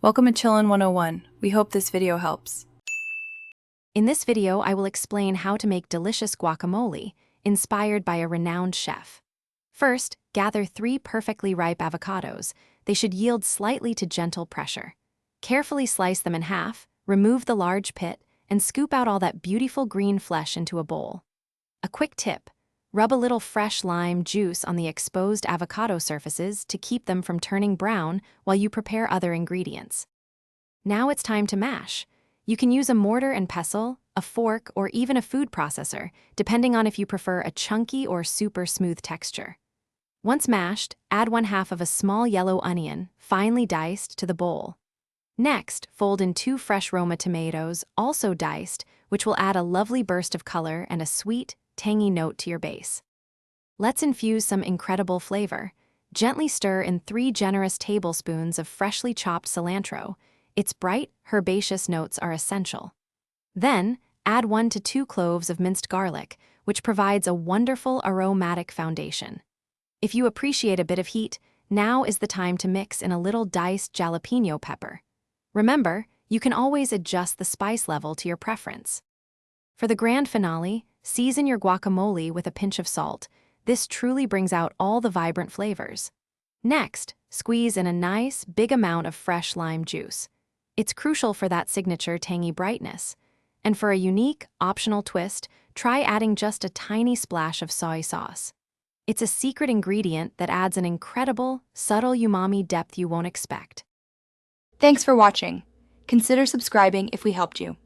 Welcome to Chillin' 101. We hope this video helps. In this video, I will explain how to make delicious guacamole, inspired by a renowned chef. First, gather 3 perfectly ripe avocados. They should yield slightly to gentle pressure. Carefully slice them in half, remove the large pit, and scoop out all that beautiful green flesh into a bowl. A quick tip: rub a little fresh lime juice on the exposed avocado surfaces to keep them from turning brown while you prepare other ingredients. Now it's time to mash. You can use a mortar and pestle, a fork, or even a food processor, depending on if you prefer a chunky or super smooth texture. Once mashed, add 1/2 of a small yellow onion, finely diced, to the bowl. Next, fold in 2 fresh Roma tomatoes, also diced, which will add a lovely burst of color and a sweet, tangy note to your base. Let's infuse some incredible flavor. Gently stir in 3 generous tablespoons of freshly chopped cilantro. Its bright, herbaceous notes are essential. Then, add 1 to 2 cloves of minced garlic, which provides a wonderful aromatic foundation. If you appreciate a bit of heat, now is the time to mix in a little diced jalapeno pepper. Remember, you can always adjust the spice level to your preference. For the grand finale, season your guacamole with a pinch of salt. This truly brings out all the vibrant flavors. Next, squeeze in a nice, big amount of fresh lime juice. It's crucial for that signature tangy brightness. And for a unique, optional twist, try adding just a tiny splash of soy sauce. It's a secret ingredient that adds an incredible, subtle umami depth you won't expect. Thanks for watching. Consider subscribing if we helped you.